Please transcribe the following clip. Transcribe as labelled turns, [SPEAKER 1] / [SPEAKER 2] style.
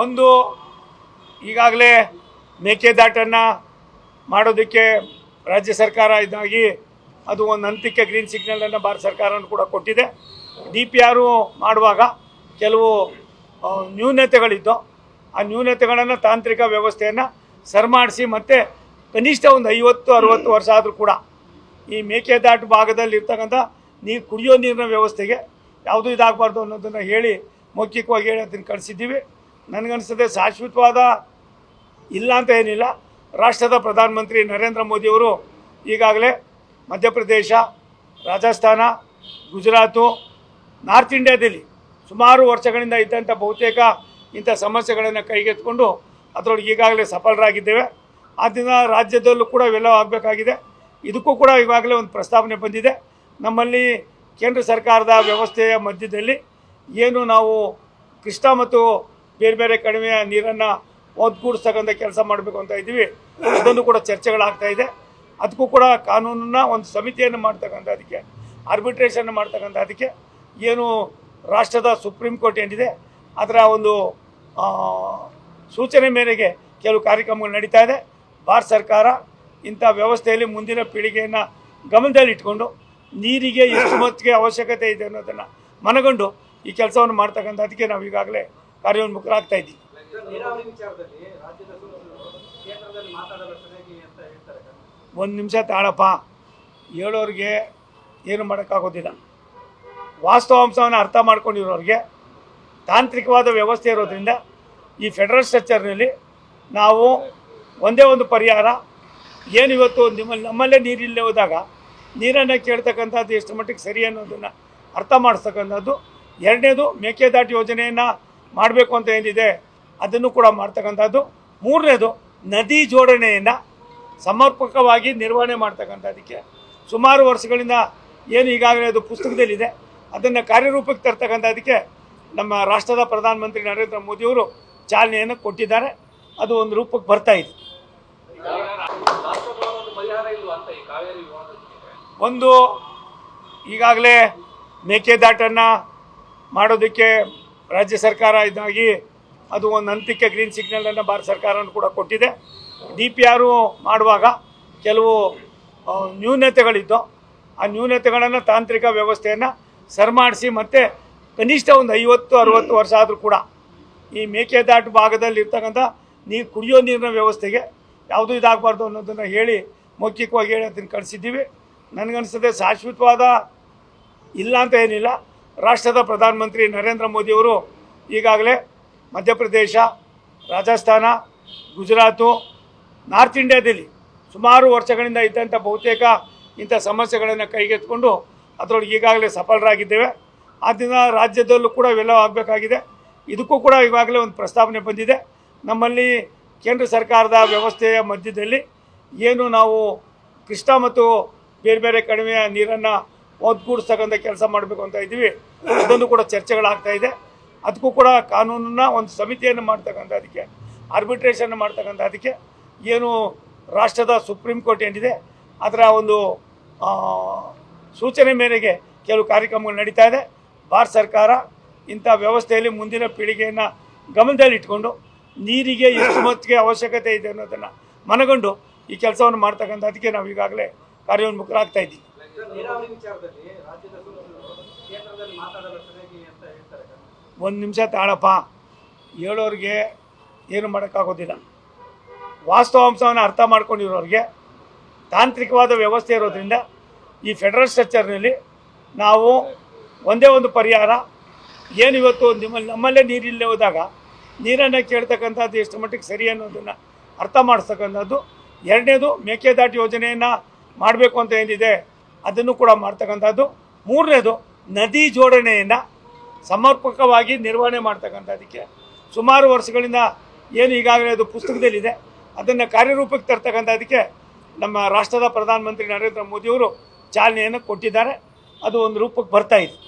[SPEAKER 1] ಒಂದು ಈಗಾಗಲೇ ಮೇಕೆದಾಟನ್ನು ಮಾಡೋದಕ್ಕೆ ರಾಜ್ಯ ಸರ್ಕಾರ ಇದಾಗಿ ಅದು ಒಂದು ಹಂತಕ್ಕೆ ಗ್ರೀನ್ ಸಿಗ್ನಲನ್ನು ಭಾರತ ಸರ್ಕಾರವನ್ನು ಕೂಡ ಕೊಟ್ಟಿದೆ. DPR ಮಾಡುವಾಗ ಕೆಲವು ನ್ಯೂನತೆಗಳಿದ್ದು ಆ ನ್ಯೂನತೆಗಳನ್ನು ತಾಂತ್ರಿಕ ವ್ಯವಸ್ಥೆಯನ್ನು ಸರಿಮಾಡಿಸಿ ಮತ್ತು ಕನಿಷ್ಠ ಒಂದು 50-60 ವರ್ಷ ಆದರೂ ಕೂಡ ಈ ಮೇಕೆದಾಟು ಭಾಗದಲ್ಲಿ ಇರ್ತಕ್ಕಂಥ ಕುಡಿಯೋ ನೀರಿನ ವ್ಯವಸ್ಥೆಗೆ ಯಾವುದೂ ಇದಾಗಬಾರ್ದು ಅನ್ನೋದನ್ನು ಹೇಳಿ ಮೌಖಿಕವಾಗಿ ಹೇಳಿ ಅದನ್ನು ಕಳಿಸಿದ್ದೀವಿ. ನನಗನ್ನಿಸ್ತದೆ ಶಾಶ್ವತವಾದ ಇಲ್ಲ ಅಂತ ಏನಿಲ್ಲ. ರಾಷ್ಟ್ರದ ಪ್ರಧಾನಮಂತ್ರಿ ನರೇಂದ್ರ ಮೋದಿಯವರು ಈಗಾಗಲೇ ಮಧ್ಯಪ್ರದೇಶ, ರಾಜಸ್ಥಾನ, ಗುಜರಾತು, ನಾರ್ತ್ ಇಂಡಿಯಾದಲ್ಲಿ ಸುಮಾರು ವರ್ಷಗಳಿಂದ ಇದ್ದಂಥ ಬಹುತೇಕ ಇಂಥ ಸಮಸ್ಯೆಗಳನ್ನು ಕೈಗೆತ್ತಿಕೊಂಡು ಅದರೊಳಗೆ ಈಗಾಗಲೇ ಸಫಲರಾಗಿದ್ದೇವೆ. ಆದ್ದರಿಂದ ರಾಜ್ಯದಲ್ಲೂ ಕೂಡ ಇವೆಲ್ಲ ಆಗಬೇಕಾಗಿದೆ. ಇದಕ್ಕೂ ಕೂಡ ಈಗಾಗಲೇ ಒಂದು ಪ್ರಸ್ತಾವನೆ ಬಂದಿದೆ. ನಮ್ಮಲ್ಲಿ ಕೇಂದ್ರ ಸರ್ಕಾರದ ವ್ಯವಸ್ಥೆಯ ಮಧ್ಯದಲ್ಲಿ ಏನು ನಾವು ಕೃಷ್ಣಾ ಮತ್ತು ಬೇರೆ ಬೇರೆ ಕಡಿಮೆ ನೀರನ್ನು ಒದಗೂಡಿಸ್ತಕ್ಕಂಥ ಕೆಲಸ ಮಾಡಬೇಕು ಅಂತ ಇದ್ದೀವಿ. ಅದನ್ನು ಕೂಡ ಚರ್ಚೆಗಳಾಗ್ತಾ ಇದೆ. ಅದಕ್ಕೂ ಕೂಡ ಕಾನೂನನ್ನು ಒಂದು ಸಮಿತಿಯನ್ನು ಮಾಡ್ತಕ್ಕಂಥ ಅದಕ್ಕೆ ಆರ್ಬಿಟ್ರೇಷನ್ ಮಾಡ್ತಕ್ಕಂಥ ಅದಕ್ಕೆ ಏನು ರಾಷ್ಟ್ರದ ಸುಪ್ರೀಂ ಕೋರ್ಟ್ ಏನಿದೆ ಅದರ ಒಂದು ಸೂಚನೆ ಮೇರೆಗೆ ಕೆಲವು ಕಾರ್ಯಕ್ರಮಗಳು ನಡೀತಾ ಇದೆ. ಭಾರತ ಸರ್ಕಾರ ಇಂಥ ವ್ಯವಸ್ಥೆಯಲ್ಲಿ ಮುಂದಿನ ಪೀಳಿಗೆಯನ್ನು ಗಮನದಲ್ಲಿಟ್ಕೊಂಡು ನೀರಿಗೆ ಎಷ್ಟು ಮಟ್ಟಿಗೆ ಅವಶ್ಯಕತೆ ಇದೆ ಅನ್ನೋದನ್ನು ಮನಗಂಡು ಈ ಕೆಲಸವನ್ನು ಮಾಡ್ತಕ್ಕಂಥ ಅದಕ್ಕೆ ನಾವು ಈಗಾಗಲೇ ಕಾರ್ಯೋನ್ಮುಖರಾಗ್ತಾ ಇದ್ದೀವಿ. ಒಂದು ನಿಮಿಷ ತಾಳಪ್ಪ, ಹೇಳೋರಿಗೆ ಏನು ಮಾಡೋಕ್ಕಾಗೋದಿಲ್ಲ. ವಾಸ್ತವಾಂಶವನ್ನು ಅರ್ಥ ಮಾಡ್ಕೊಂಡಿರೋರಿಗೆ ತಾಂತ್ರಿಕವಾದ ವ್ಯವಸ್ಥೆ ಇರೋದ್ರಿಂದ ಈ ಫೆಡರಲ್ ಸ್ಟ್ರಕ್ಚರ್ನಲ್ಲಿ ನಾವು ಒಂದೇ ಒಂದು ಪರಿಹಾರ ಏನು ಇವತ್ತು ನಮ್ಮಲ್ಲೇ ನೀರಿಲ್ಲದೆ ಹೋದಾಗ ನೀರನ್ನು ಕೇಳ್ತಕ್ಕಂಥದ್ದು ಎಷ್ಟು ಮಟ್ಟಿಗೆ ಸರಿ ಅನ್ನೋದನ್ನು ಅರ್ಥ ಮಾಡಿಸ್ತಕ್ಕಂಥದ್ದು. ಎರಡನೇದು ಮೇಕೆದಾಟು ಯೋಜನೆಯನ್ನು ಮಾಡಬೇಕು ಅಂತ ಏನಿದೆ ಅದನ್ನು ಕೂಡ ಮಾಡ್ತಕ್ಕಂಥದ್ದು. ಮೂರನೇದು ನದಿ ಜೋಡಣೆಯನ್ನು ಸಮರ್ಪಕವಾಗಿ ನಿರ್ವಹಣೆ ಮಾಡ್ತಕ್ಕಂಥದ್ದಕ್ಕೆ ಸುಮಾರು ವರ್ಷಗಳಿಂದ ಏನು ಈಗಾಗಲೇ ಅದು ಪುಸ್ತಕದಲ್ಲಿದೆ ಅದನ್ನು ಕಾರ್ಯರೂಪಕ್ಕೆ ತರ್ತಕ್ಕಂಥದ್ದಕ್ಕೆ ನಮ್ಮ ರಾಷ್ಟ್ರದ ಪ್ರಧಾನಮಂತ್ರಿ ನರೇಂದ್ರ ಮೋದಿಯವರು ಚಾಲನೆಯನ್ನು ಕೊಟ್ಟಿದ್ದಾರೆ. ಅದು ಒಂದು ರೂಪಕ್ಕೆ ಬರ್ತಾ ಇದೆ. ಒಂದು ಈಗಾಗಲೇ ಮೇಕೆದಾಟನ್ನು ಮಾಡೋದಕ್ಕೆ ರಾಜ್ಯ ಸರ್ಕಾರ ಇದಾಗಿ ಅದು ಒಂದು ಹಂತಕ್ಕೆ ಗ್ರೀನ್ ಸಿಗ್ನಲನ್ನು ಭಾರತ ಸರ್ಕಾರವನ್ನು ಕೂಡ ಕೊಟ್ಟಿದೆ. DPR ಮಾಡುವಾಗ ಕೆಲವು ನ್ಯೂನತೆಗಳಿದ್ದು ಆ ನ್ಯೂನತೆಗಳನ್ನು ತಾಂತ್ರಿಕ ವ್ಯವಸ್ಥೆಯನ್ನು ಸರಿಮಾಡಿಸಿ ಮತ್ತು ಕನಿಷ್ಠ ಒಂದು 50-60 ವರ್ಷ ಆದರೂ ಕೂಡ ಈ ಮೇಕೆದಾಟು ಭಾಗದಲ್ಲಿ ಇರ್ತಕ್ಕಂಥ ಕುಡಿಯೋ ನೀರಿನ ವ್ಯವಸ್ಥೆಗೆ ಯಾವುದೂ ಇದಾಗಬಾರ್ದು ಅನ್ನೋದನ್ನು ಹೇಳಿ ಮೌಖಿಕವಾಗಿ ಹೇಳಿ ಅದನ್ನು ಕಳಿಸಿದ್ದೀವಿ. ನನಗನ್ನಿಸ್ತದೆ ಶಾಶ್ವತವಾದ ಇಲ್ಲ ಅಂತ ಏನಿಲ್ಲ. ರಾಷ್ಟ್ರದ ಪ್ರಧಾನಮಂತ್ರಿ ನರೇಂದ್ರ ಮೋದಿಯವರು ಈಗಾಗಲೇ ಮಧ್ಯಪ್ರದೇಶ, ರಾಜಸ್ಥಾನ, ಗುಜರಾತು, ನಾರ್ತ್ ಇಂಡಿಯಾದಲ್ಲಿ ಸುಮಾರು ವರ್ಷಗಳಿಂದ ಇದ್ದಂಥ ಬಹುತೇಕ ಇಂಥ ಸಮಸ್ಯೆಗಳನ್ನು ಕೈಗೆತ್ತಿಕೊಂಡು ಅದರೊಳಗೆ ಈಗಾಗಲೇ ಸಫಲರಾಗಿದ್ದೇವೆ. ಆದ್ದರಿಂದ ರಾಜ್ಯದಲ್ಲೂ ಕೂಡ ಇವೆಲ್ಲ ಆಗಬೇಕಾಗಿದೆ. ಇದಕ್ಕೂ ಕೂಡ ಈಗಾಗಲೇ ಒಂದು ಪ್ರಸ್ತಾವನೆ ಬಂದಿದೆ. ನಮ್ಮಲ್ಲಿ ಕೇಂದ್ರ ಸರ್ಕಾರದ ವ್ಯವಸ್ಥೆಯ ಮಧ್ಯದಲ್ಲಿ ಏನು ನಾವು ಕೃಷ್ಣಾ ಮತ್ತು ಬೇರೆ ಬೇರೆ ಕಡಿಮೆ ನೀರನ್ನು ಒದಗೂಡಿಸ್ತಕ್ಕಂಥ ಕೆಲಸ ಮಾಡಬೇಕು ಅಂತ ಇದ್ದೀವಿ. ಅದನ್ನು ಕೂಡ ಚರ್ಚೆಗಳಾಗ್ತಾ ಇದೆ. ಅದಕ್ಕೂ ಕೂಡ ಕಾನೂನನ್ನು ಒಂದು ಸಮಿತಿಯನ್ನು ಮಾಡ್ತಕ್ಕಂಥ ಅದಕ್ಕೆ ಆರ್ಬಿಟ್ರೇಷನ್ ಮಾಡ್ತಕ್ಕಂಥ ಅದಕ್ಕೆ ಏನು ರಾಷ್ಟ್ರದ ಸುಪ್ರೀಂ ಕೋರ್ಟ್ ಏನಿದೆ ಅದರ ಒಂದು ಸೂಚನೆ ಮೇರೆಗೆ ಕೆಲವು ಕಾರ್ಯಕ್ರಮಗಳು ನಡೀತಾ ಇದೆ. ಭಾರತ ಸರ್ಕಾರ ಇಂಥ ವ್ಯವಸ್ಥೆಯಲ್ಲಿ ಮುಂದಿನ ಪೀಳಿಗೆಯನ್ನು ಗಮನದಲ್ಲಿಟ್ಕೊಂಡು ನೀರಿಗೆ ಎಷ್ಟು ಮಟ್ಟಿಗೆ ಅವಶ್ಯಕತೆ ಇದೆ ಅನ್ನೋದನ್ನು ಮನಗಂಡು ಈ ಕೆಲಸವನ್ನು ಮಾಡ್ತಕ್ಕಂಥ ಅದಕ್ಕೆ ನಾವು ಈಗಾಗಲೇ ಕಾರ್ಯೋನ್ಮುಖರಾಗ್ತಾ ಇದ್ದೀವಿ. ಒಂದು ನಿಮಿಷ ತಾಳಪ್ಪ, ಹೇಳೋರಿಗೆ ಏನು ಮಾಡೋಕ್ಕಾಗೋದಿಲ್ಲ. ವಾಸ್ತವಾಂಶವನ್ನು ಅರ್ಥ ಮಾಡ್ಕೊಂಡಿರೋರಿಗೆ ತಾಂತ್ರಿಕವಾದ ವ್ಯವಸ್ಥೆ ಇರೋದ್ರಿಂದ ಈ ಫೆಡರಲ್ ಸ್ಟ್ರಕ್ಚರ್ನಲ್ಲಿ ನಾವು ಒಂದೇ ಒಂದು ಪರಿಹಾರ ಏನು ಇವತ್ತು ನಮ್ಮಲ್ಲೇ ನೀರಿಲ್ಲದೆ ಹೋದಾಗ ನೀರನ್ನು ಕೇಳ್ತಕ್ಕಂಥದ್ದು ಎಷ್ಟು ಮಟ್ಟಿಗೆ ಸರಿ ಅನ್ನೋದನ್ನು ಅರ್ಥ ಮಾಡಿಸ್ತಕ್ಕಂಥದ್ದು. ಎರಡನೇದು ಮೇಕೆದಾಟು ಯೋಜನೆಯನ್ನು ಮಾಡಬೇಕು ಅಂತ ಏನಿದೆ ಅದನ್ನು ಕೂಡ ಮಾಡ್ತಕ್ಕಂಥದ್ದು. ಮೂರನೇದು ನದಿ ಜೋಡಣೆಯನ್ನು ಸಮರ್ಪಕವಾಗಿ ನಿರ್ವಹಣೆ ಮಾಡ್ತಕ್ಕಂಥದ್ದಕ್ಕೆ ಸುಮಾರು ವರ್ಷಗಳಿಂದ ಏನು ಈಗಾಗಲೇ ಅದು ಪುಸ್ತಕದಲ್ಲಿದೆ ಅದನ್ನು ಕಾರ್ಯರೂಪಕ್ಕೆ ತರ್ತಕ್ಕಂಥದ್ದಕ್ಕೆ ನಮ್ಮ ರಾಷ್ಟ್ರದ ಪ್ರಧಾನಮಂತ್ರಿ ನರೇಂದ್ರ ಮೋದಿಯವರು ಚಾಲನೆಯನ್ನು ಕೊಟ್ಟಿದ್ದಾರೆ. ಅದು ಒಂದು ರೂಪಕ್ಕೆ ಬರ್ತಾ ಇದೆ.